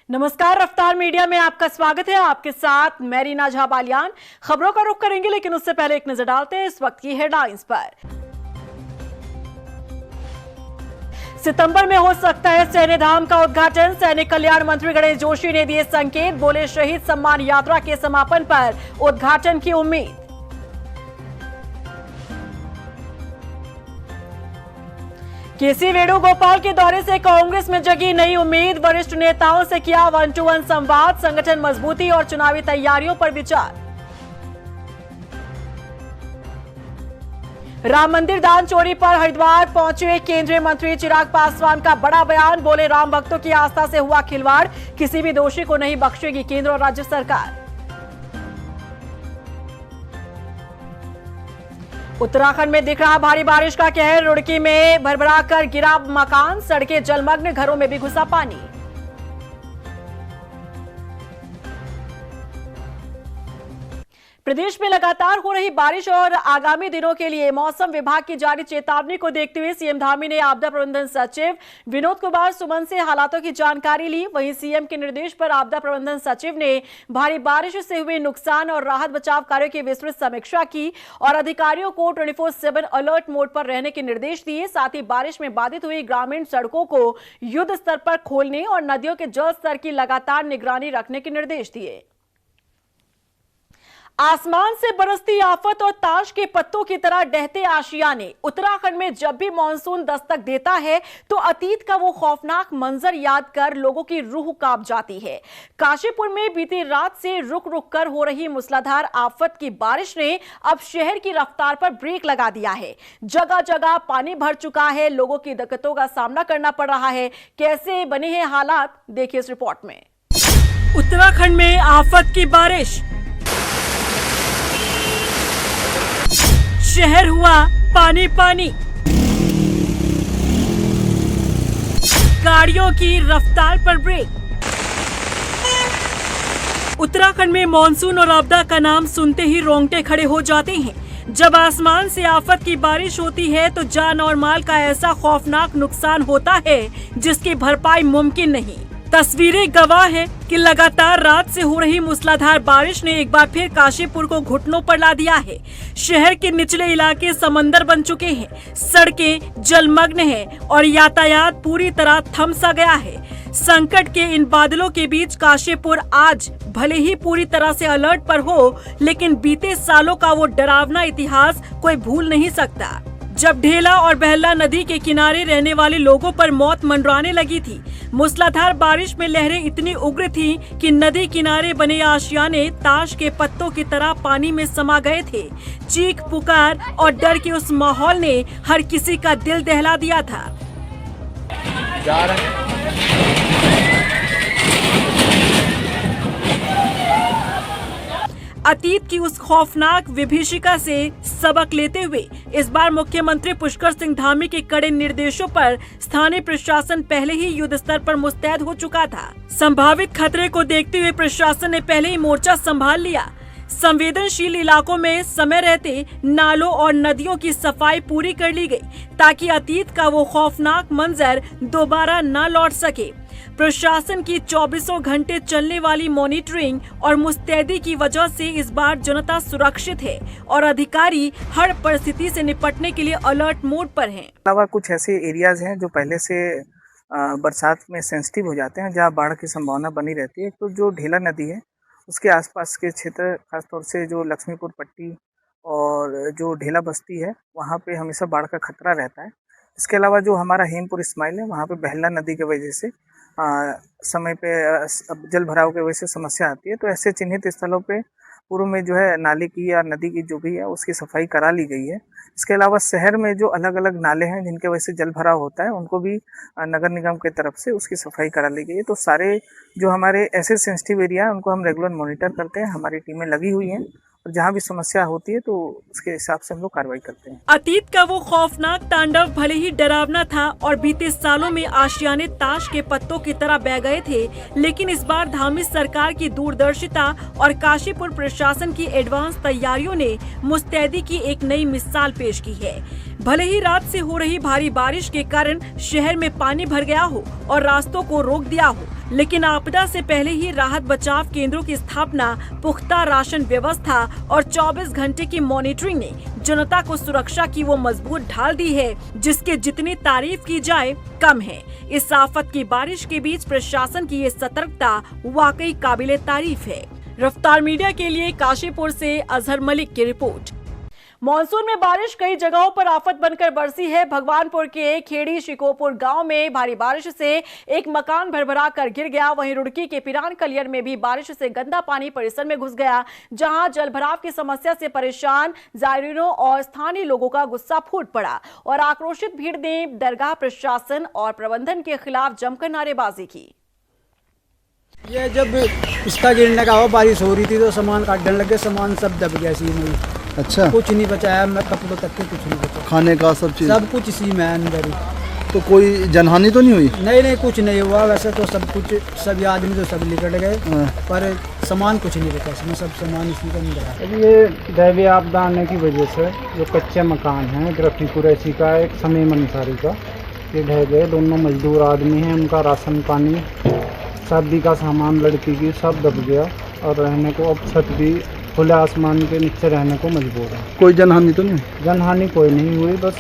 नमस्कार, रफ्तार मीडिया में आपका स्वागत है। आपके साथ मैं रीना झा बालियान। खबरों का रुख करेंगे, लेकिन उससे पहले एक नजर डालते हैं इस वक्त की हेडलाइंस पर। सितंबर में हो सकता है सैन्य धाम का उद्घाटन। सैनिक कल्याण मंत्री गणेश जोशी ने दिए संकेत। बोले, शहीद सम्मान यात्रा के समापन पर उद्घाटन की उम्मीद। केसी वेणुगोपाल के दौरे से कांग्रेस में जगी नई उम्मीद। वरिष्ठ नेताओं से किया 1-to-1 संवाद। संगठन मजबूती और चुनावी तैयारियों पर विचार। राम मंदिर दान चोरी पर हरिद्वार पहुंचे केंद्रीय मंत्री चिराग पासवान का बड़ा बयान। बोले, राम भक्तों की आस्था से हुआ खिलवाड़, किसी भी दोषी को नहीं बख्शेगी केंद्र और राज्य सरकार। उत्तराखंड में दिख रहा भारी बारिश का कहर। रुड़की में भरभराकर गिरा मकान, सड़कें जलमग्न, घरों में भी घुसा पानी। प्रदेश में लगातार हो रही बारिश और आगामी दिनों के लिए मौसम विभाग की जारी चेतावनी को देखते हुए सीएम धामी ने आपदा प्रबंधन सचिव विनोद कुमार सुमन से हालातों की जानकारी ली। वहीं सीएम के निर्देश पर आपदा प्रबंधन सचिव ने भारी बारिश से हुए नुकसान और राहत बचाव कार्यों की विस्तृत समीक्षा की और अधिकारियों को 24/7 अलर्ट मोड पर रहने के निर्देश दिए। साथ ही बारिश में बाधित हुई ग्रामीण सड़कों को युद्ध स्तर पर खोलने और नदियों के जल स्तर की लगातार निगरानी रखने के निर्देश दिए। आसमान से बरसती आफत और ताश के पत्तों की तरह डहते आशियाने। उत्तराखंड में जब भी मानसून दस्तक देता है तो अतीत का वो खौफनाक मंजर याद कर लोगों की रूह कांप जाती है। काशीपुर में बीती रात से रुक रुक कर हो रही मूसलाधार आफत की बारिश ने अब शहर की रफ्तार पर ब्रेक लगा दिया है। जगह जगह पानी भर चुका है, लोगों की दिक्कतों का सामना करना पड़ रहा है। कैसे बने हैं हालात, देखिए इस रिपोर्ट में। उत्तराखंड में आफत की बारिश, शहर हुआ पानी पानी, गाड़ियों की रफ्तार पर ब्रेक। उत्तराखंड में मानसून और आपदा का नाम सुनते ही रोंगटे खड़े हो जाते हैं। जब आसमान से आफत की बारिश होती है तो जान और माल का ऐसा खौफनाक नुकसान होता है जिसकी भरपाई मुमकिन नहीं। तस्वीरें गवाह है कि लगातार रात से हो रही मूसलाधार बारिश ने एक बार फिर काशीपुर को घुटनों पर ला दिया है। शहर के निचले इलाके समंदर बन चुके हैं, सड़कें जलमग्न हैं और यातायात पूरी तरह थम सा गया है। संकट के इन बादलों के बीच काशीपुर आज भले ही पूरी तरह से अलर्ट पर हो, लेकिन बीते सालों का वो डरावना इतिहास कोई भूल नहीं सकता। जब ढेला और बहला नदी के किनारे रहने वाले लोगों पर मौत मंडराने लगी थी। मूसलाधार बारिश में लहरें इतनी उग्र थीं कि नदी किनारे बने आशियाने ताश के पत्तों की तरह पानी में समा गए थे। चीख पुकार और डर के उस माहौल ने हर किसी का दिल दहला दिया था। अतीत की उस खौफनाक विभीषिका से सबक लेते हुए इस बार मुख्यमंत्री पुष्कर सिंह धामी के कड़े निर्देशों पर स्थानीय प्रशासन पहले ही युद्ध स्तर पर मुस्तैद हो चुका था। संभावित खतरे को देखते हुए प्रशासन ने पहले ही मोर्चा संभाल लिया। संवेदनशील इलाकों में समय रहते नालों और नदियों की सफाई पूरी कर ली गई ताकि अतीत का वो खौफनाक मंजर दोबारा न लौट सके। प्रशासन की 24 घंटे चलने वाली मॉनिटरिंग और मुस्तैदी की वजह से इस बार जनता सुरक्षित है और अधिकारी हर परिस्थिति से निपटने के लिए अलर्ट मोड पर हैं। अलावा कुछ ऐसे एरियाज हैं जो पहले से बरसात में सेंसिटिव हो जाते हैं, जहां बाढ़ की संभावना बनी रहती है। तो जो ढेला नदी है उसके आसपास के क्षेत्र, खासतौर से जो लक्ष्मीपुर पट्टी और जो ढेला बस्ती है, वहाँ पे हमेशा बाढ़ का खतरा रहता है। इसके अलावा जो हमारा हेमपुर इस्माइल है, वहाँ पे बहला नदी की वजह से समय पे जल भराव की वजह से समस्या आती है। तो ऐसे चिन्हित स्थलों पे पूर्व में जो है नाले की या नदी की जो भी है उसकी सफाई करा ली गई है। इसके अलावा शहर में जो अलग अलग नाले हैं जिनके वजह से जल भराव होता है, उनको भी नगर निगम की तरफ से उसकी सफाई करा ली गई है। तो सारे जो हमारे ऐसे सेंसिटिव एरिया है उनको हम रेगुलर मॉनिटर करते हैं। हमारी टीमें लगी हुई हैं और जहाँ भी समस्या होती है तो उसके हिसाब से हम लोग कार्रवाई करते हैं। अतीत का वो खौफनाक तांडव भले ही डरावना था और बीते सालों में आशियाने ताश के पत्तों की तरह बह गए थे, लेकिन इस बार धामी सरकार की दूरदर्शिता और काशीपुर प्रशासन की एडवांस तैयारियों ने मुस्तैदी की एक नई मिसाल पेश की है। भले ही रात से हो रही भारी बारिश के कारण शहर में पानी भर गया हो और रास्तों को रोक दिया हो, लेकिन आपदा से पहले ही राहत बचाव केंद्रों की स्थापना, पुख्ता राशन व्यवस्था और 24 घंटे की मॉनिटरिंग ने जनता को सुरक्षा की वो मजबूत ढाल दी है जिसके जितनी तारीफ की जाए कम है। इस आफत की बारिश के बीच प्रशासन की ये सतर्कता वाकई काबिले तारीफ है। रफ्तार मीडिया के लिए काशीपुर से अजहर मलिक की रिपोर्ट। मॉनसून में बारिश कई जगहों पर आफत बनकर बरसी है। भगवानपुर के खेड़ी शिकोपुर गांव में भारी बारिश से एक मकान भरभरा कर गिर गया। वहीं रुड़की के पिरान कलियर में भी बारिश से गंदा पानी परिसर में घुस गया, जहां जलभराव की समस्या से परेशान जायरीनों और स्थानीय लोगों का गुस्सा फूट पड़ा और आक्रोशित भीड़ ने दरगाह प्रशासन और प्रबंधन के खिलाफ जमकर नारेबाजी की। ये जब इसका गिरने का हो, बारिश हो रही थी तो सामान काटने लगे, सामान सब दब गया इसी में। अच्छा, कुछ नहीं बचाया, मैं कपड़ों तक के कुछ नहीं बचा, खाने का सब चीज़ सब कुछ इसी में अंदर ही। तो कोई जनहानि तो नहीं हुई? नहीं, कुछ नहीं हुआ। वैसे तो सब कुछ, सभी आदमी तो सब निकल गए, पर सामान कुछ नहीं बचा इसमें, सब सामान इसी के अंदर है। ये दैवीय आपदा आने की वजह से जो कच्चे मकान हैं रफीपुर ऐसी का, एक समीम अंसारी का, ये ढह गए। दोनों मजदूर आदमी हैं, उनका राशन पानी, शादी का सामान, लड़की की, सब दब गया और रहने को अब छत भी खुले आसमान के नीचे रहने को मजबूर है। कोई जनहानि तो नहीं? जनहानि कोई नहीं हुई, बस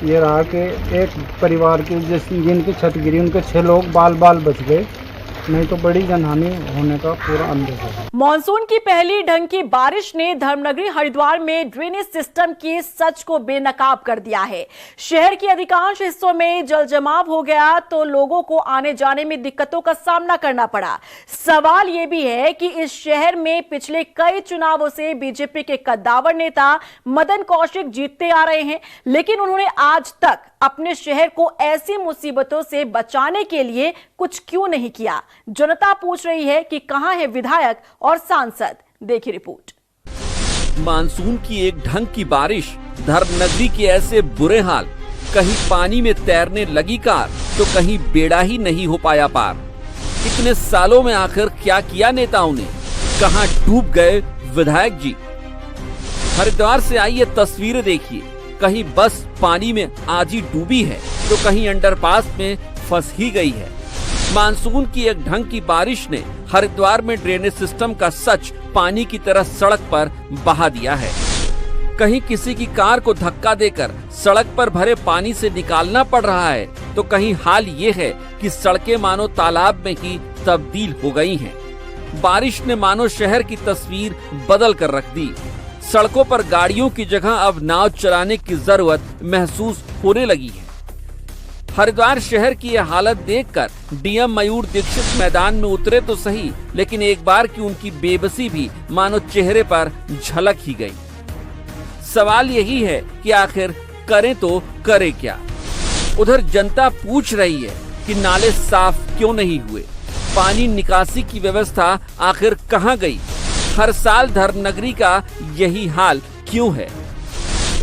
ये रहा कि एक परिवार के जिनकी छत गिरी उनके 6 लोग बाल बच गए, नहीं तो बड़ी जनहानि होने का पूरा अंदेशा है। मॉनसून की पहली ढंग की बारिश ने धर्मनगरी हरिद्वार में ड्रेनेज सिस्टम की सच को बेनकाब कर दिया है। शहर के अधिकांश हिस्सों में जल जमाव हो गया तो लोगों को आने जाने में दिक्कतों का सामना करना पड़ा। सवाल यह भी है कि इस शहर में पिछले कई चुनावों से बीजेपी के कद्दावर नेता मदन कौशिक जीतते आ रहे हैं, लेकिन उन्होंने आज तक अपने शहर को ऐसी मुसीबतों से बचाने के लिए कुछ क्यों नहीं किया। जनता पूछ रही है कि कहां है विधायक और सांसद। देखिए रिपोर्ट। मानसून की एक ढंग की बारिश, धर्मनगरी के ऐसे बुरे हाल, कहीं पानी में तैरने लगी कार तो कहीं बेड़ा ही नहीं हो पाया पार। इतने सालों में आखिर क्या किया नेताओं ने, कहां डूब गए विधायक जी। हरिद्वार से आई ये तस्वीरें देखिए, कहीं बस पानी में आज ही डूबी है तो कहीं अंडरपास में फंस ही गई है। मानसून की एक ढंग की बारिश ने हरिद्वार में ड्रेनेज सिस्टम का सच पानी की तरह सड़क पर बहा दिया है। कहीं किसी की कार को धक्का देकर सड़क पर भरे पानी से निकालना पड़ रहा है तो कहीं हाल ये है कि सड़कें मानो तालाब में ही तब्दील हो गई हैं। बारिश ने मानो शहर की तस्वीर बदल कर रख दी। सड़कों पर गाड़ियों की जगह अब नाव चलाने की जरूरत महसूस होने लगी है। हरिद्वार शहर की यह हालत देखकर डीएम मयूर दीक्षित मैदान में उतरे तो सही, लेकिन एक बार की उनकी बेबसी भी मानो चेहरे पर झलक ही गई। सवाल यही है कि आखिर करें तो करें क्या। उधर जनता पूछ रही है कि नाले साफ क्यों नहीं हुए, पानी निकासी की व्यवस्था आखिर कहां गई। हर साल धर्मनगरी का यही हाल क्यों है।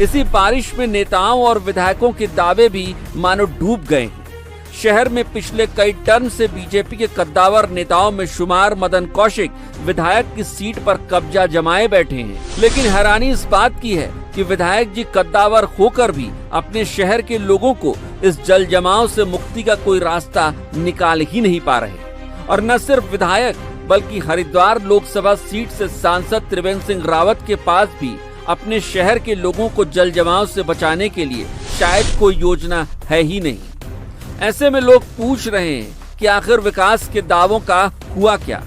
इसी बारिश में नेताओं और विधायकों के दावे भी मानो डूब गए हैं। शहर में पिछले कई टर्म से बीजेपी के कद्दावर नेताओं में शुमार मदन कौशिक विधायक की सीट पर कब्जा जमाए बैठे हैं, लेकिन हैरानी इस बात की है कि विधायक जी कद्दावर होकर भी अपने शहर के लोगों को इस जल जमाव से मुक्ति का कोई रास्ता निकाल ही नहीं पा रहे। और न सिर्फ विधायक बल्कि हरिद्वार लोकसभा सीट से सांसद त्रिवेंद्र सिंह रावत के पास भी अपने शहर के लोगों को जल जमाव से बचाने के लिए शायद कोई योजना है ही नहीं। ऐसे में लोग पूछ रहे हैं कि आखिर विकास के दावों का हुआ क्या।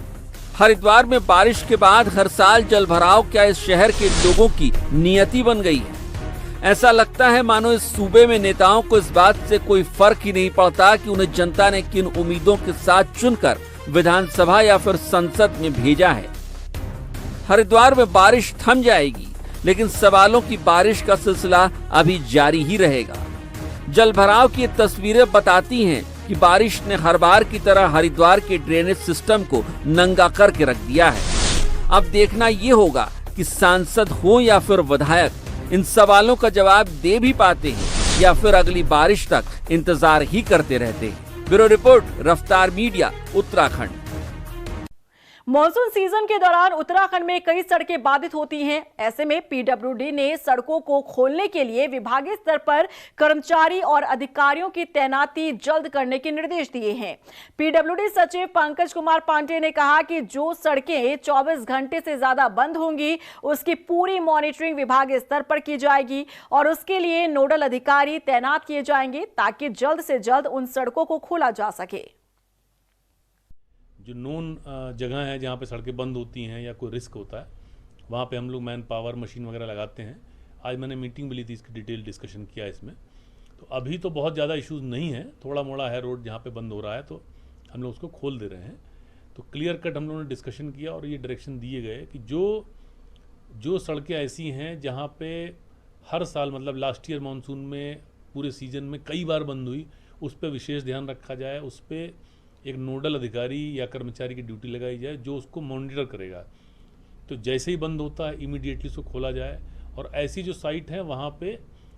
हरिद्वार में बारिश के बाद हर साल जल भराव क्या इस शहर के लोगों की नियति बन गई है। ऐसा लगता है मानो इस सूबे में नेताओं को इस बात से कोई फर्क ही नहीं पड़ता कि उन्हें जनता ने किन उम्मीदों के साथ चुनकर विधानसभा या फिर संसद में भेजा है। हरिद्वार में बारिश थम जाएगी, लेकिन सवालों की बारिश का सिलसिला अभी जारी ही रहेगा। जल भराव की तस्वीरें बताती हैं कि बारिश ने हर बार की तरह हरिद्वार के ड्रेनेज सिस्टम को नंगा करके रख दिया है। अब देखना ये होगा कि सांसद हो या फिर विधायक इन सवालों का जवाब दे भी पाते हैं या फिर अगली बारिश तक इंतजार ही करते रहते हैं। ब्यूरो रिपोर्ट, रफ्तार मीडिया, उत्तराखंड। मॉनसून सीजन के दौरान उत्तराखंड में कई सड़कें बाधित होती हैं। ऐसे में पीडब्ल्यूडी ने सड़कों को खोलने के लिए विभागीय स्तर पर कर्मचारी और अधिकारियों की तैनाती जल्द करने के निर्देश दिए हैं। पीडब्ल्यूडी सचिव पंकज कुमार पांडे ने कहा कि जो सड़कें 24 घंटे से ज्यादा बंद होंगी उसकी पूरी मॉनिटरिंग विभागीय स्तर पर की जाएगी और उसके लिए नोडल अधिकारी तैनात किए जाएंगे ताकि जल्द से जल्द उन सड़कों को खोला जा सके। जो नोन जगह है जहाँ पे सड़कें बंद होती हैं या कोई रिस्क होता है वहाँ पे हम लोग मैन पावर मशीन वगैरह लगाते हैं। आज मैंने मीटिंग भी ली थी, इसकी डिटेल डिस्कशन किया इसमें। तो अभी तो बहुत ज़्यादा इश्यूज़ नहीं है, थोड़ा मोड़ा है रोड जहाँ पे बंद हो रहा है तो हम लोग उसको खोल दे रहे हैं। तो क्लियर कट हम लोगों ने डिस्कशन किया और ये डायरेक्शन दिए गए कि जो सड़कें ऐसी हैं जहाँ पे हर साल मतलब लास्ट ईयर मानसून में पूरे सीजन में कई बार बंद हुई, उस पर विशेष ध्यान रखा जाए। उस पर एक नोडल अधिकारी या कर्मचारी की ड्यूटी लगाई जाए जो उसको मॉनिटर करेगा। तो जैसे ही बंद होता है इमीडिएटली उसको खोला जाए और ऐसी जो साइट है वहाँ पे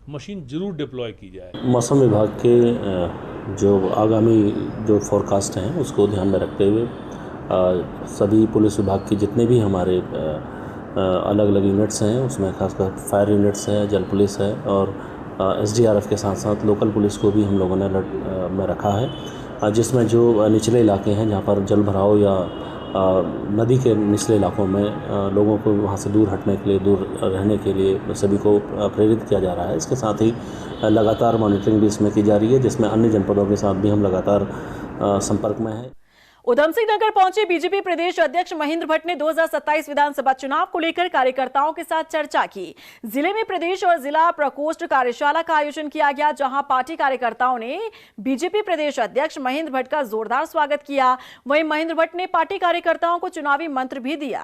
मशीन जरूर डिप्लॉय की जाए। मौसम विभाग के जो आगामी जो फोरकास्ट हैं उसको ध्यान में रखते हुए सभी पुलिस विभाग के जितने भी हमारे अलग अलग यूनिट्स हैं उसमें खासकर फायर यूनिट्स है, जल पुलिस है और SDRF के साथ साथ लोकल पुलिस को भी हम लोगों ने अलर्ट में रखा है, जिसमें जो निचले इलाके हैं जहाँ पर जल भराव या नदी के निचले इलाकों में लोगों को वहाँ से दूर हटने के लिए, दूर रहने के लिए सभी को प्रेरित किया जा रहा है। इसके साथ ही लगातार मॉनिटरिंग भी इसमें की जा रही है, जिसमें अन्य जनपदों के साथ भी हम लगातार संपर्क में हैं। उधम सिंह नगर पहुंचे बीजेपी प्रदेश अध्यक्ष महेंद्र भट्ट ने 2027 विधानसभा चुनाव को लेकर कार्यकर्ताओं के साथ चर्चा की। जिले में प्रदेश और जिला प्रकोष्ठ कार्यशाला का आयोजन किया गया, जहां पार्टी कार्यकर्ताओं ने बीजेपी प्रदेश अध्यक्ष महेंद्र भट्ट का जोरदार स्वागत किया। वहीं महेंद्र भट्ट ने पार्टी कार्यकर्ताओं को चुनावी मंत्र भी दिया।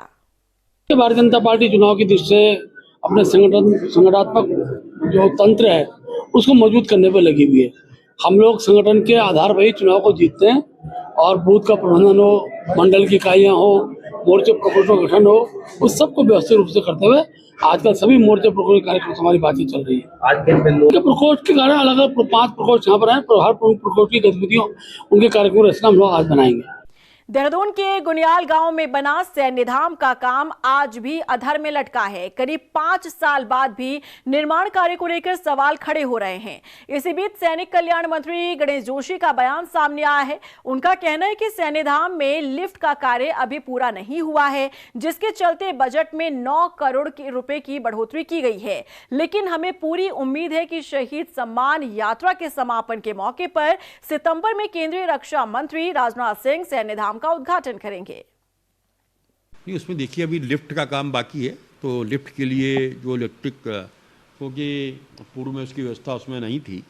भारतीय जनता पार्टी चुनाव की दृष्टि से अपने संगठनात्मक जो तंत्र है उसको मजबूत करने पर लगी हुई है। हम लोग संगठन के आधार पर ही चुनाव को जीतते हैं और बूथ का प्रबंधन हो, मंडल की इकाइयाँ हो, मोर्चे प्रकोष्ठों का गठन हो, उस सबको व्यवस्थित रूप से करते हुए आजकल सभी मोर्चे प्रकोष्ठ कार्यक्रम हमारी बातचीत चल रही है। आज के प्रकोष्ठ के कारण अलग अलग 5 प्रकोष्ठ यहाँ पर है, हर प्रमुख प्रकोष्ठ की गतिविधियों उनके कार्यक्रम रचना हम लोग आज बनाएंगे। देहरादून के गुनियाल गांव में बना सैन्य धाम का काम आज भी अधर में लटका है। करीब 5 साल बाद भी निर्माण कार्य को लेकर सवाल खड़े हो रहे हैं। इसी बीच सैनिक कल्याण मंत्री गणेश जोशी का बयान सामने आया है। उनका कहना है कि सैन्य धाम में लिफ्ट का कार्य अभी पूरा नहीं हुआ है, जिसके चलते बजट में 9 करोड़ रुपए की बढ़ोतरी की गई है। लेकिन हमें पूरी उम्मीद है कि शहीद सम्मान यात्रा के समापन के मौके पर सितंबर में केंद्रीय रक्षा मंत्री राजनाथ सिंह सैन्य धाम का उद्घाटन करेंगे। नहीं, उसमें देखिए अभी लिफ्ट का काम बाकी है, तो लिफ्ट के लिए जो इलेक्ट्रिक, क्योंकि पूर्व में उसकी व्यवस्था उसमें नहीं थी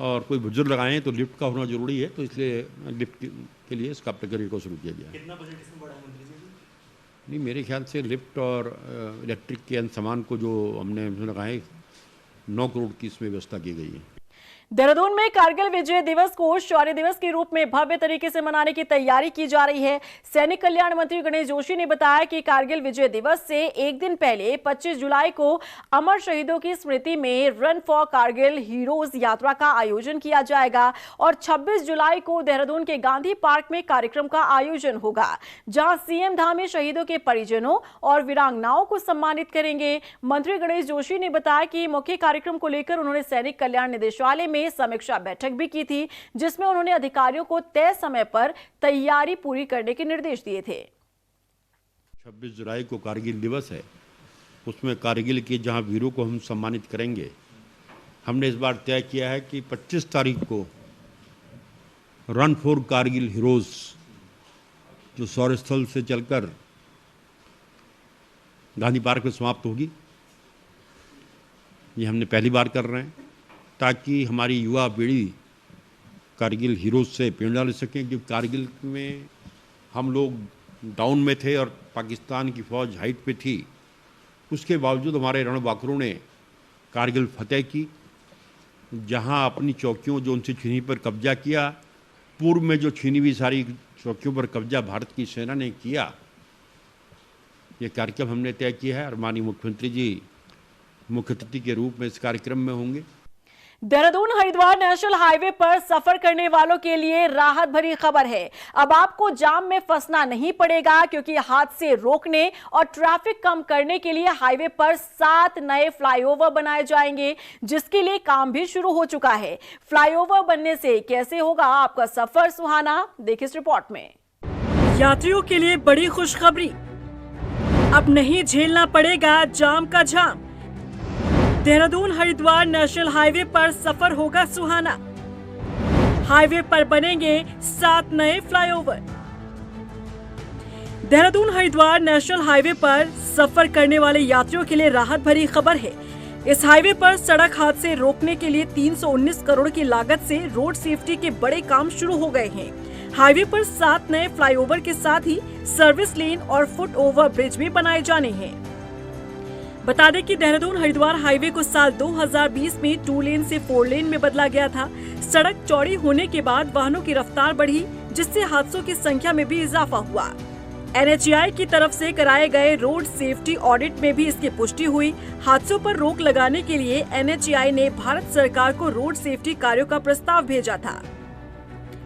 और कोई बुजुर्ग लगाए तो लिफ्ट का होना जरूरी है, तो इसलिए लिफ्ट के लिए इसका प्रक्रिया को शुरू किया गया। कितना बजट इसमें बढ़ा मंत्री जी? नहीं, मेरे ख्याल से लिफ्ट और इलेक्ट्रिक के अन्य सामान को जो हमने लगाए 9 करोड़ की इसमें व्यवस्था की गई है। देहरादून में कारगिल विजय दिवस को शौर्य दिवस के रूप में भव्य तरीके से मनाने की तैयारी की जा रही है। सैनिक कल्याण मंत्री गणेश जोशी ने बताया कि कारगिल विजय दिवस से एक दिन पहले 25 जुलाई को अमर शहीदों की स्मृति में रन फॉर कारगिल हीरोज यात्रा का आयोजन किया जाएगा और 26 जुलाई को देहरादून के गांधी पार्क में कार्यक्रम का आयोजन होगा, जहां सीएम धाम में शहीदों के परिजनों और वीरांगनाओं को सम्मानित करेंगे। मंत्री गणेश जोशी ने बताया कि मुख्य कार्यक्रम को लेकर उन्होंने सैनिक कल्याण निदेशालय में समीक्षा बैठक भी की थी, जिसमें उन्होंने अधिकारियों को तय समय पर तैयारी पूरी करने के निर्देश दिए थे। 26 जुलाई को कारगिल दिवस है, उसमें कारगिल के जहां वीरों को हम सम्मानित करेंगे। हमने इस बार तय किया है कि 25 तारीख को रन फॉर कारगिल हीरोज जो शौर्य स्थल से चलकर गांधी पार्क में समाप्त होगी, ये हमने पहली बार कर रहे हैं ताकि हमारी युवा पीढ़ी कारगिल हीरोज से प्रेरणा ले सकें। कि कारगिल में हम लोग डाउन में थे और पाकिस्तान की फ़ौज हाइट पे थी, उसके बावजूद हमारे रणबांकुरों ने कारगिल फतेह की, जहां अपनी चौकियों जो उनसे छीनी पर कब्जा किया, पूर्व में जो छीनी हुई सारी चौकियों पर कब्जा भारत की सेना ने किया। ये कार्यक्रम हमने तय किया है और माननीय मुख्यमंत्री जी मुख्य अतिथि के रूप में इस कार्यक्रम में होंगे। देहरादून हरिद्वार नेशनल हाईवे पर सफर करने वालों के लिए राहत भरी खबर है। अब आपको जाम में फंसना नहीं पड़ेगा, क्योंकि हादसे रोकने और ट्रैफिक कम करने के लिए हाईवे पर 7 नए फ्लाईओवर बनाए जाएंगे, जिसके लिए काम भी शुरू हो चुका है। फ्लाईओवर बनने से कैसे होगा आपका सफर सुहाना, देखिए इस रिपोर्ट में। यात्रियों के लिए बड़ी खुशखबरी, अब नहीं झेलना पड़ेगा जाम का जाम। देहरादून हरिद्वार नेशनल हाईवे पर सफर होगा सुहाना। हाईवे पर बनेंगे 7 नए flyover. Dehradun Haridwar national highway पर सफर करने वाले यात्रियों के लिए राहत भरी खबर है। इस हाईवे पर सड़क हादसे रोकने के लिए 319 करोड़ की लागत से रोड सेफ्टी के बड़े काम शुरू हो गए हैं। हाईवे पर 7 नए फ्लाईओवर के साथ ही सर्विस लेन और फुट ओवर ब्रिज भी बनाए जाने हैं। बता दें कि देहरादून हरिद्वार हाईवे को साल 2020 में 2 लेन से 4 लेन में बदला गया था। सड़क चौड़ी होने के बाद वाहनों की रफ्तार बढ़ी, जिससे हादसों की संख्या में भी इजाफा हुआ। NHAI की तरफ से कराए गए रोड सेफ्टी ऑडिट में भी इसकी पुष्टि हुई। हादसों पर रोक लगाने के लिए NHAI ने भारत सरकार को रोड सेफ्टी कार्यों का प्रस्ताव भेजा था।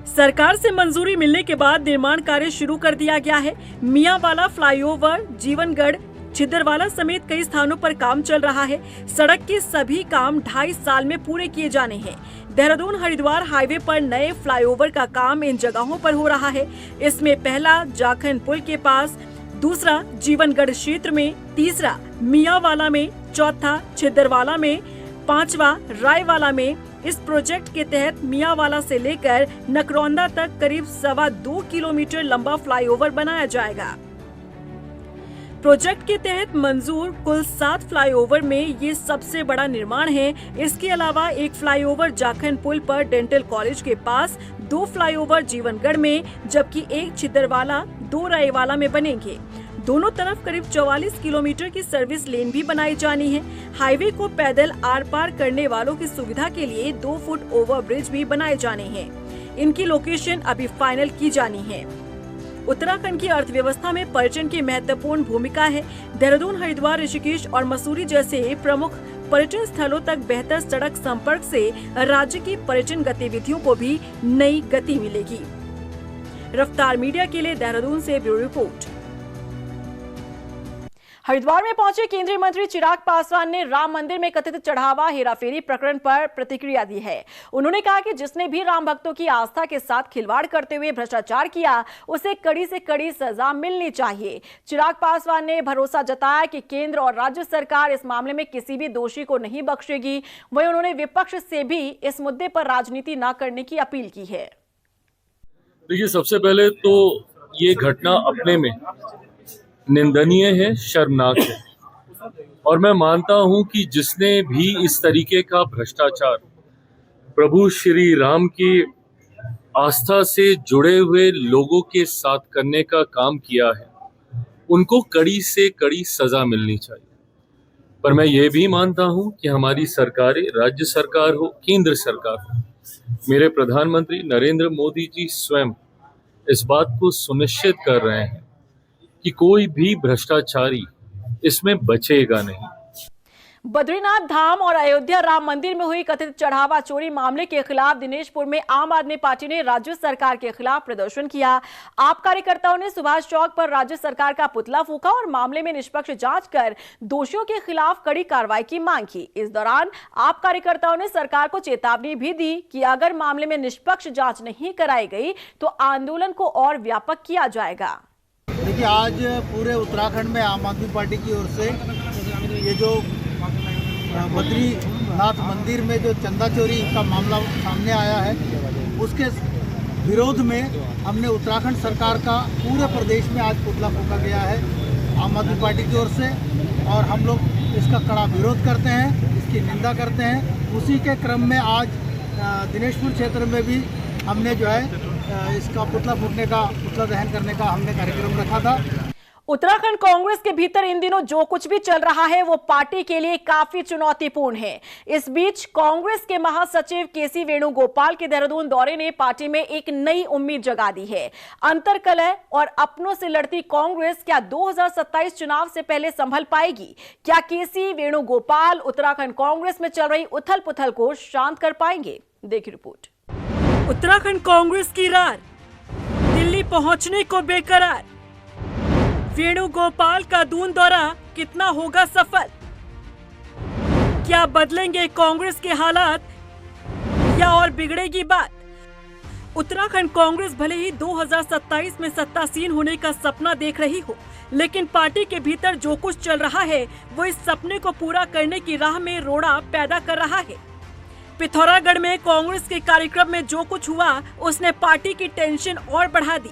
सरकार से मंजूरी मिलने के बाद निर्माण कार्य शुरू कर दिया गया है। मियांवाला फ्लाईओवर, जीवनगढ़, छिदरवाला समेत कई स्थानों पर काम चल रहा है। सड़क के सभी काम 2.5 साल में पूरे किए जाने हैं। देहरादून हरिद्वार हाईवे पर नए फ्लाईओवर का काम इन जगहों पर हो रहा है। इसमें पहला जाखन पुल के पास, दूसरा जीवनगढ़ क्षेत्र में, तीसरा मियांवाला में, चौथा छिदरवाला में, 5वां रायवाला में। इस प्रोजेक्ट के तहत मियांवाला से लेकर नकरौंदा तक करीब 2.25 किलोमीटर लंबा फ्लाईओवर बनाया जाएगा। प्रोजेक्ट के तहत मंजूर कुल 7 फ्लाईओवर में ये सबसे बड़ा निर्माण है। इसके अलावा एक फ्लाईओवर जाखन पुल पर डेंटल कॉलेज के पास, 2 फ्लाईओवर जीवनगढ़ में, जबकि एक छिदरवाला, 2 रायवाला में बनेंगे। दोनों तरफ करीब 44 किलोमीटर की सर्विस लेन भी बनाई जानी है। हाईवे को पैदल आर पार करने वालों की सुविधा के लिए 2 फुट ओवर ब्रिज भी बनाए जाने हैं। इनकी लोकेशन अभी फाइनल की जानी है। उत्तराखंड की अर्थव्यवस्था में पर्यटन की महत्वपूर्ण भूमिका है। देहरादून, हरिद्वार, ऋषिकेश और मसूरी जैसे प्रमुख पर्यटन स्थलों तक बेहतर सड़क संपर्क से राज्य की पर्यटन गतिविधियों को भी नई गति मिलेगी। रफ्तार मीडिया के लिए देहरादून से ब्यूरो रिपोर्ट। हरिद्वार में पहुंचे केंद्रीय मंत्री चिराग पासवान ने राम मंदिर में कथित चढ़ावा हेराफेरी प्रकरण पर प्रतिक्रिया दी है। उन्होंने कहा कि जिसने भी राम भक्तों की आस्था के साथ खिलवाड़ करते हुए भ्रष्टाचार किया, उसे कड़ी से कड़ी सजा मिलनी चाहिए। चिराग पासवान ने भरोसा जताया कि केंद्र और राज्य सरकार इस मामले में किसी भी दोषी को नहीं बख्शेगी। वहीं उन्होंने विपक्ष से भी इस मुद्दे पर राजनीति न करने की अपील की है। देखिए, सबसे पहले तो ये घटना अपने में निंदनीय है, शर्मनाक है, और मैं मानता हूं कि जिसने भी इस तरीके का भ्रष्टाचार प्रभु श्री राम की आस्था से जुड़े हुए लोगों के साथ करने का काम किया है, उनको कड़ी से कड़ी सजा मिलनी चाहिए। पर मैं ये भी मानता हूं कि हमारी सरकारें, राज्य सरकार हो, केंद्र सरकार हो, मेरे प्रधानमंत्री नरेंद्र मोदी जी स्वयं इस बात को सुनिश्चित कर रहे हैं कि कोई भी भ्रष्टाचारी इसमें बचेगा नहीं। बद्रीनाथ धाम और अयोध्या राम मंदिर में हुई कथित चढ़ावा चोरी मामले के खिलाफ दिनेशपुर में आम आदमी पार्टी ने राज्य सरकार के खिलाफ प्रदर्शन किया। आप कार्यकर्ताओं ने सुभाष चौक पर राज्य सरकार का पुतला फूंका और मामले में निष्पक्ष जांच कर दोषियों के खिलाफ कड़ी कार्रवाई की मांग की। इस दौरान आप कार्यकर्ताओं ने सरकार को चेतावनी भी दी कि अगर मामले में निष्पक्ष जाँच नहीं कराई गई तो आंदोलन को और व्यापक किया जाएगा। देखिए, आज पूरे उत्तराखंड में आम आदमी पार्टी की ओर से ये जो बद्रीनाथ मंदिर में जो चंदा चोरी का मामला सामने आया है, उसके विरोध में हमने उत्तराखंड सरकार का पूरे प्रदेश में आज पुतला फूंका गया है आम आदमी पार्टी की ओर से, और हम लोग इसका कड़ा विरोध करते हैं, इसकी निंदा करते हैं। उसी के क्रम में आज दिनेशपुर क्षेत्र में भी हमने जो है इसका पुतला फूंकने का, पुतला दहन करने का हमने कार्यक्रम रखा था। उत्तराखंड कांग्रेस के भीतर इन दिनों जो कुछ भी चल रहा है वो पार्टी के लिए काफी चुनौतीपूर्ण है। इस बीच कांग्रेस के महासचिव केसी वेणुगोपाल के देहरादून दौरे ने पार्टी में एक नई उम्मीद जगा दी है। अंतरकलह और अपनों से लड़ती कांग्रेस क्या 2027 चुनाव से पहले संभल पाएगी? क्या केसी वेणुगोपाल उत्तराखंड कांग्रेस में चल रही उथल पुथल को शांत कर पाएंगे? देखिए रिपोर्ट। उत्तराखंड कांग्रेस की रार दिल्ली पहुंचने को बेकरार। वेणुगोपाल का दून दौरा कितना होगा सफल? क्या बदलेंगे कांग्रेस के हालात या और बिगड़ेगी बात? उत्तराखंड कांग्रेस भले ही 2027 में सत्तासीन होने का सपना देख रही हो, लेकिन पार्टी के भीतर जो कुछ चल रहा है वो इस सपने को पूरा करने की राह में रोड़ा पैदा कर रहा है। पिथौरागढ़ में कांग्रेस के कार्यक्रम में जो कुछ हुआ उसने पार्टी की टेंशन और बढ़ा दी।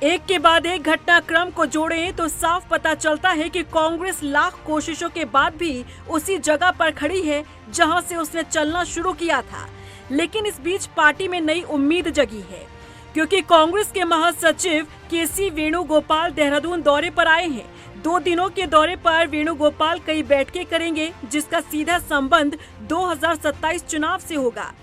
एक के बाद एक घटनाक्रम को जोड़ें तो साफ पता चलता है कि कांग्रेस लाख कोशिशों के बाद भी उसी जगह पर खड़ी है जहां से उसने चलना शुरू किया था। लेकिन इस बीच पार्टी में नई उम्मीद जगी है, क्योंकि कांग्रेस के महासचिव केसी वेणुगोपाल देहरादून दौरे पर आए हैं। 2 दिनों के दौरे पर वेणुगोपाल कई बैठकें करेंगे, जिसका सीधा संबंध 2027 चुनाव से होगा।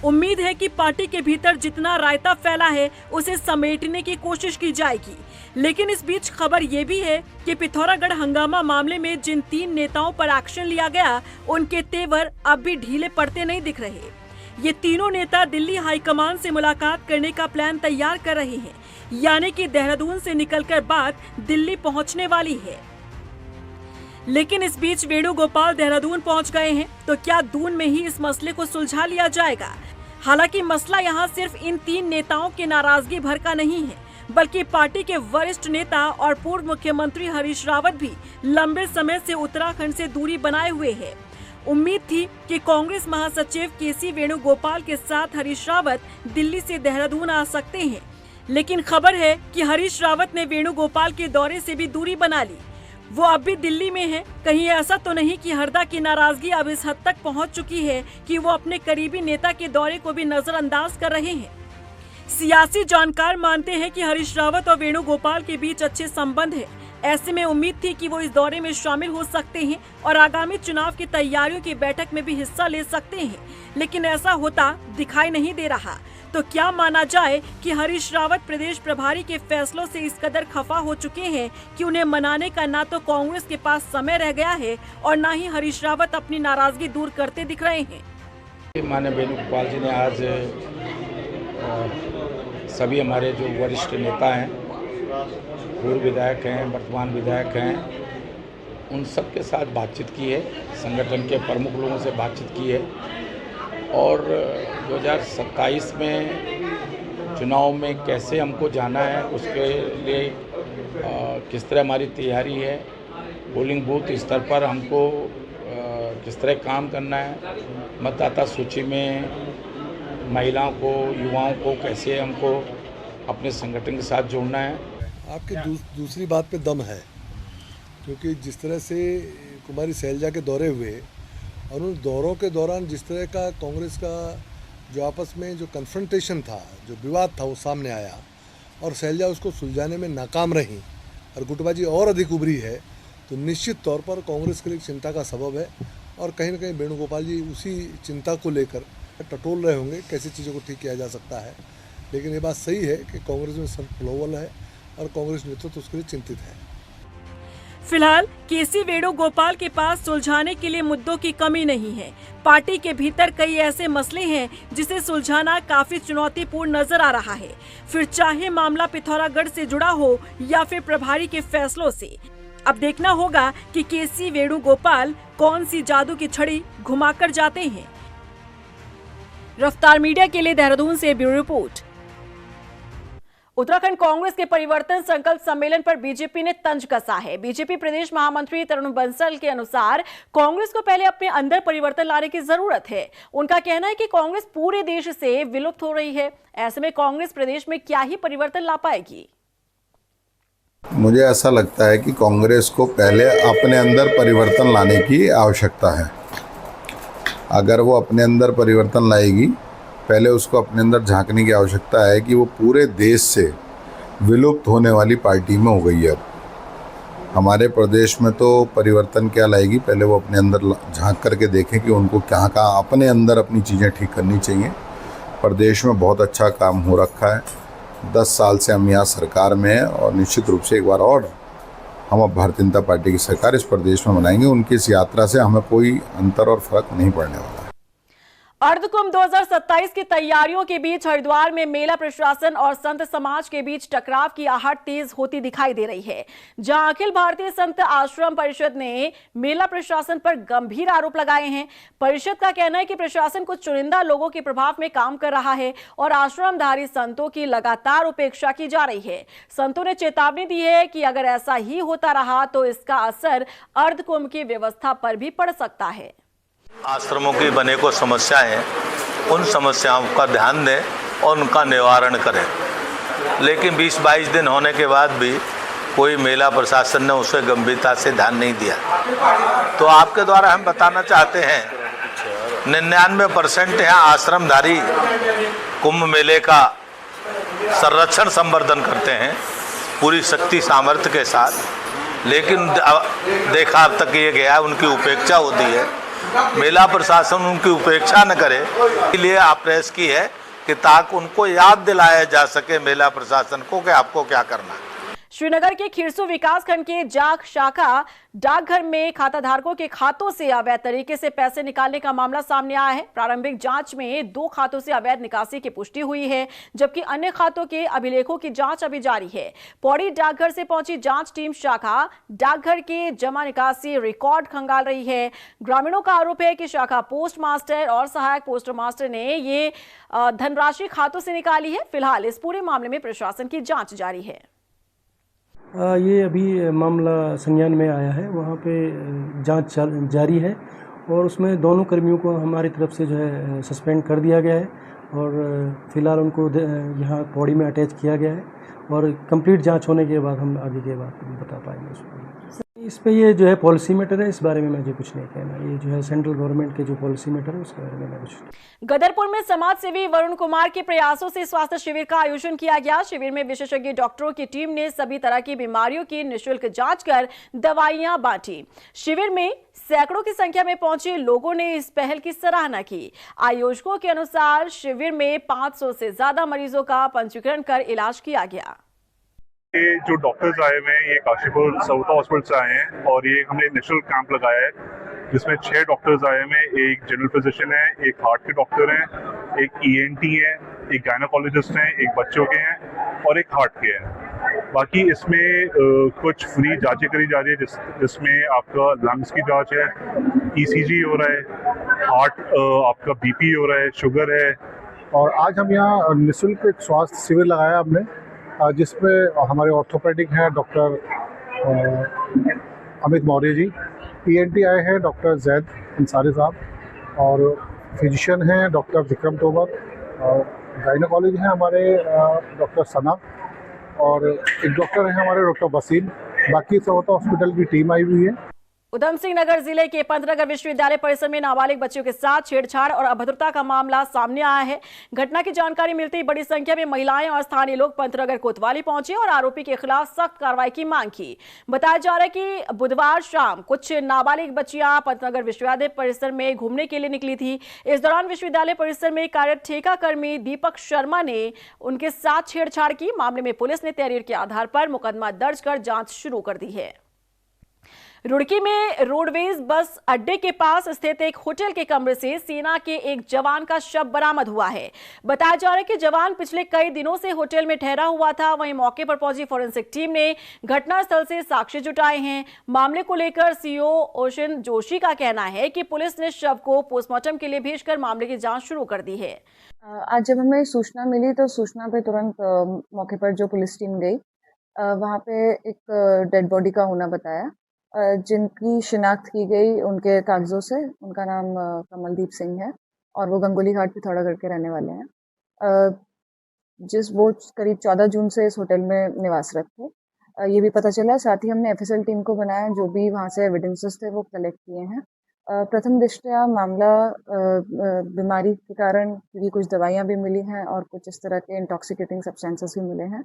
उम्मीद है कि पार्टी के भीतर जितना रायता फैला है उसे समेटने की कोशिश की जाएगी। लेकिन इस बीच खबर ये भी है कि पिथौरागढ़ हंगामा मामले में जिन 3 नेताओं पर एक्शन लिया गया उनके तेवर अब भी ढीले पड़ते नहीं दिख रहे। ये तीनों नेता दिल्ली हाईकमान से मुलाकात करने का प्लान तैयार कर रहे हैं, यानी कि देहरादून से निकलकर बात दिल्ली पहुंचने वाली है। लेकिन इस बीच वेणुगोपाल देहरादून पहुंच गए हैं, तो क्या दून में ही इस मसले को सुलझा लिया जाएगा? हालांकि मसला यहां सिर्फ इन 3 नेताओं की नाराजगी भर का नहीं है, बल्कि पार्टी के वरिष्ठ नेता और पूर्व मुख्यमंत्री हरीश रावत भी लंबे समय से उत्तराखंड से दूरी बनाए हुए हैं। उम्मीद थी कि कांग्रेस महासचिव केसी वेणुगोपाल के साथ हरीश रावत दिल्ली से देहरादून आ सकते हैं, लेकिन खबर है कि हरीश रावत ने वेणुगोपाल के दौरे से भी दूरी बना ली। वो अब भी दिल्ली में है। कहीं ऐसा तो नहीं कि हरदा की नाराजगी अब इस हद तक पहुंच चुकी है कि वो अपने करीबी नेता के दौरे को भी नजरअंदाज कर रहे हैं। सियासी जानकार मानते हैं कि हरीश रावत और वेणुगोपाल के बीच अच्छे संबंध है। ऐसे में उम्मीद थी कि वो इस दौरे में शामिल हो सकते हैं और आगामी चुनाव की तैयारियों की बैठक में भी हिस्सा ले सकते हैं, लेकिन ऐसा होता दिखाई नहीं दे रहा। तो क्या माना जाए कि हरीश रावत प्रदेश प्रभारी के फैसलों से इस कदर खफा हो चुके हैं कि उन्हें मनाने का ना तो कांग्रेस के पास समय रह गया है और ना ही हरीश रावत अपनी नाराजगी दूर करते दिख रहे हैं। माननीय वेणुगोपाल जी ने आज सभी हमारे जो वरिष्ठ नेता हैं, पूर्व विधायक हैं, वर्तमान विधायक हैं, उन सब के साथ बातचीत की है। संगठन के प्रमुख लोगों से बातचीत की है और 2027 में चुनाव में कैसे हमको जाना है उसके लिए किस तरह हमारी तैयारी है, पोलिंग बूथ स्तर पर हमको किस तरह काम करना है, मतदाता सूची में महिलाओं को, युवाओं को कैसे हमको अपने संगठन के साथ जोड़ना है। आपकी दूसरी बात पे दम है, क्योंकि जिस तरह से कुमारी शैलजा के दौरे हुए और उन दौरों के दौरान जिस तरह का कांग्रेस का जो आपस में जो कन्फ्रंटेशन था, जो विवाद था, वो सामने आया और शैलजा उसको सुलझाने में नाकाम रही और गुटबाजी और अधिक उभरी है, तो निश्चित तौर पर कांग्रेस के लिए चिंता का सबब है। और कहीं ना कहीं वेणुगोपाल जी उसी चिंता को लेकर टटोल रहे होंगे कैसे चीज़ों को ठीक किया जा सकता है। लेकिन ये बात सही है कि कांग्रेस में सब फ्लोवल है और कांग्रेस नेतृत्व उसके लिए चिंतित है। फिलहाल केसी वेणुगोपाल के पास सुलझाने के लिए मुद्दों की कमी नहीं है। पार्टी के भीतर कई ऐसे मसले हैं जिसे सुलझाना काफी चुनौतीपूर्ण नजर आ रहा है, फिर चाहे मामला पिथौरागढ़ से जुड़ा हो या फिर प्रभारी के फैसलों से। अब देखना होगा कि केसी वेणुगोपाल कौन सी जादू की छड़ी घुमाकर जाते हैं। रफ्तार मीडिया के लिए देहरादून से ब्यूरो रिपोर्ट। उत्तराखंड कांग्रेस के परिवर्तन संकल्प सम्मेलन पर बीजेपी ने तंज कसा है। बीजेपी प्रदेश महामंत्री तरुण बंसल के अनुसार कांग्रेस को पहले अपने अंदर परिवर्तन लाने की जरूरत है। उनका कहना है कि कांग्रेस पूरे देश से विलुप्त हो रही है। ऐसे में कांग्रेस प्रदेश में क्या ही परिवर्तन ला पाएगी? मुझे ऐसा लगता है कि कांग्रेस को पहले अपने अंदर परिवर्तन लाने की आवश्यकता है। अगर वो अपने अंदर परिवर्तन लाएगी, पहले उसको अपने अंदर झांकने की आवश्यकता है कि वो पूरे देश से विलुप्त होने वाली पार्टी में हो गई है अब। हमारे प्रदेश में तो परिवर्तन क्या लाएगी, पहले वो अपने अंदर झांक करके देखें कि उनको कहाँ कहाँ अपने अंदर अपनी चीज़ें ठीक करनी चाहिए। प्रदेश में बहुत अच्छा काम हो रखा है, 10 साल से हम यहाँ सरकार में हैं और निश्चित रूप से एक बार और हम अब भारतीय जनता पार्टी की सरकार इस प्रदेश में बनाएंगे। उनकी इस यात्रा से हमें कोई अंतर और फर्क नहीं पड़ने वाला। अर्धकुंभ 2027 की तैयारियों के बीच हरिद्वार में मेला प्रशासन और संत समाज के बीच टकराव की आहट तेज होती दिखाई दे रही है, जहां अखिल भारतीय संत आश्रम परिषद ने मेला प्रशासन पर गंभीर आरोप लगाए हैं। परिषद का कहना है कि प्रशासन कुछ चुनिंदा लोगों के प्रभाव में काम कर रहा है और आश्रमधारी संतों की लगातार उपेक्षा की जा रही है। संतों ने चेतावनी दी है कि अगर ऐसा ही होता रहा तो इसका असर अर्धकुंभ की व्यवस्था पर भी पड़ सकता है। आश्रमों की बने को समस्याएं हैं, उन समस्याओं का ध्यान दें और उनका निवारण करें, लेकिन 20-22 दिन होने के बाद भी कोई मेला प्रशासन ने उसे गंभीरता से ध्यान नहीं दिया। तो आपके द्वारा हम बताना चाहते हैं 99% यहाँ आश्रमधारी कुंभ मेले का संरक्षण संवर्धन करते हैं पूरी शक्ति सामर्थ्य के साथ, लेकिन देखा अब तक ये गया उनकी उपेक्षा होती है। मेला प्रशासन उनकी उपेक्षा न करे, इसलिए प्रयास की है कि ताकि उनको याद दिलाया जा सके मेला प्रशासन को कि आपको क्या करना है। श्रीनगर के खिरसू विकासखंड के जाख शाखा डाकघर में खाताधारकों के खातों से अवैध तरीके से पैसे निकालने का मामला सामने आया है। प्रारंभिक जांच में 2 खातों से अवैध निकासी की पुष्टि हुई है, जबकि अन्य खातों के अभिलेखों की जांच अभी जारी है। पौड़ी डाकघर से पहुंची जांच टीम शाखा डाकघर के जमा निकासी रिकॉर्ड खंगाल रही है। ग्रामीणों का आरोप है कि शाखा पोस्ट मास्टर और सहायक पोस्ट मास्टर ने ये धनराशि खातों से निकाली है। फिलहाल इस पूरे मामले में प्रशासन की जाँच जारी है। ये अभी मामला संज्ञान में आया है, वहाँ पे जांच जारी है और उसमें दोनों कर्मियों को हमारी तरफ से जो है सस्पेंड कर दिया गया है और फिलहाल उनको यहाँ पौड़ी में अटैच किया गया है और कंप्लीट जांच होने के बाद हम आगे के बात बता पाएंगे। इस पे ये जो है पॉलिसी मैटर है, इस बारे में मुझे कुछ नहीं कहना। ये जो है सेंट्रल गवर्नमेंट के जो पॉलिसी मैटर है उसके बारे में मैं कुछ। गदरपुर में समाज सेवी वरुण कुमार के प्रयासों से स्वास्थ्य शिविर का आयोजन किया गया। शिविर में विशेषज्ञ डॉक्टरों की टीम ने सभी तरह की बीमारियों की निःशुल्क जांच कर दवाइयां बांटी। शिविर में सैकड़ों की संख्या में पहुंचे लोगों ने इस पहल की सराहना की। आयोजकों के अनुसार शिविर में 500 से ज्यादा मरीजों का पंजीकरण कर इलाज किया गया। ये जो डॉक्टर्स आए हुए हैं ये काशीपुर सवता हॉस्पिटल से आए हैं और ये हमने निःशुल्क कैंप लगाया है जिसमें 6 डॉक्टर्स आए हुए हैं। एक जनरल फिजिशियन है, एक हार्ट के डॉक्टर हैं, एक ENT है, एक गायनोकोलॉजिस्ट हैं, एक बच्चों के हैं और एक हार्ट के हैं। बाकी इसमें कुछ फ्री जांचें करी जा रही है जिसमें आपका लंग्स की जांच है, ECG हो रहा है, हार्ट आपका BP हो रहा है, शुगर है। और आज हम यहाँ निःशुल्क एक स्वास्थ्य शिविर लगाया हमने, जिसमें हमारे ऑर्थोपेडिक हैं डॉक्टर अमित मौर्य जी, ENT आए हैं डॉक्टर जैद अंसारी साहब और फिजिशियन हैं डॉक्टर विक्रम तोमर और गायनोकोलॉजी हैं हमारे डॉक्टर सना और एक डॉक्टर हैं हमारे डॉक्टर वसीम। बाकी सवता हॉस्पिटल की टीम आई हुई है। उधम सिंह नगर जिले के पंतनगर विश्वविद्यालय परिसर में नाबालिग बच्चियों के साथ छेड़छाड़ और अभद्रता का मामला सामने आया है। घटना की जानकारी मिलते ही बड़ी संख्या में महिलाएं और स्थानीय लोग पंतनगर कोतवाली पहुंचे और आरोपी के खिलाफ सख्त कार्रवाई की मांग की। बताया जा रहा है कि बुधवार शाम कुछ नाबालिग बच्चियां पंतनगर विश्वविद्यालय परिसर में घूमने के लिए निकली थी। इस दौरान विश्वविद्यालय परिसर में कार्यरत ठेका कर्मी दीपक शर्मा ने उनके साथ छेड़छाड़ की। मामले में पुलिस ने तहरीर के आधार पर मुकदमा दर्ज कर जांच शुरू कर दी है। रुड़की में रोडवेज बस अड्डे के पास स्थित एक होटल के कमरे से सेना के एक जवान का शव बरामद हुआ है। बताया जा रहा है कि जवान पिछले कई दिनों से होटल में ठहरा हुआ था। वहीं मौके पर पहुंची फोरेंसिक टीम ने घटनास्थल से साक्ष्य जुटाए हैं। मामले को लेकर CO ओशन जोशी का कहना है कि पुलिस ने शव को पोस्टमार्टम के लिए भेजकर मामले की जांच शुरू कर दी है। आज जब हमें सूचना मिली तो सूचना पे तुरंत मौके पर जो पुलिस टीम गई, वहाँ पे एक डेड बॉडी का होना बताया, जिनकी शिनाख्त की गई उनके कागजों से। उनका नाम कमलदीप सिंह है और वो गंगोली घाट पिथौरागढ़ के रहने वाले हैं। वो करीब 14 जून से इस होटल में निवासरत थे, ये भी पता चला। साथ ही हमने FSL टीम को बनाया, जो भी वहाँ से एविडेंसेस थे वो कलेक्ट किए हैं। प्रथम दृष्टया मामला बीमारी के कारण, क्योंकि कुछ दवाइयाँ भी मिली हैं और कुछ इस तरह के इंटॉक्सिकेटिंग सब्सटेंसेस भी मिले हैं,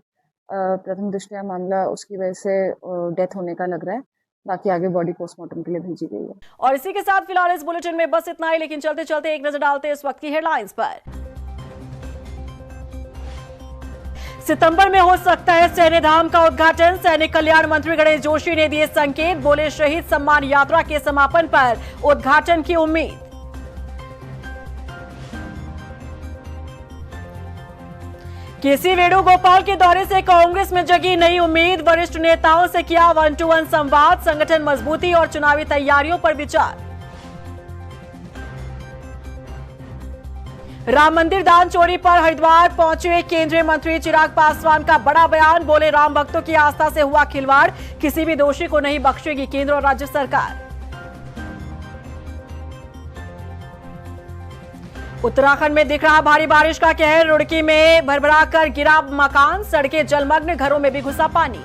प्रथम दृष्टया मामला उसकी वजह से डेथ होने का लग रहा है। बाकी आगे बॉडी पोस्टमार्टम के लिए भेजी गई है। और इसी के साथ फिलहाल इस बुलेटिन में बस इतना ही, लेकिन चलते चलते एक नजर डालते हैं इस वक्त की हेडलाइंस पर। सितंबर में हो सकता है सैन्य धाम का उद्घाटन, सैनिक कल्याण मंत्री गणेश जोशी ने दिए संकेत, बोले शहीद सम्मान यात्रा के समापन पर उद्घाटन की उम्मीद। केसी वेणुगोपाल के दौरे से कांग्रेस में जगी नई उम्मीद, वरिष्ठ नेताओं से किया 1-to-1 संवाद, संगठन मजबूती और चुनावी तैयारियों पर विचार। राम मंदिर दान चोरी पर हरिद्वार पहुंचे केंद्रीय मंत्री चिराग पासवान का बड़ा बयान, बोले राम भक्तों की आस्था से हुआ खिलवाड़, किसी भी दोषी को नहीं बख्शेगी केंद्र और राज्य सरकार। उत्तराखंड में दिख रहा भारी बारिश का कहर, रुड़की में भरभराकर गिरा मकान, सड़कें जलमग्न, घरों में भी घुसा पानी।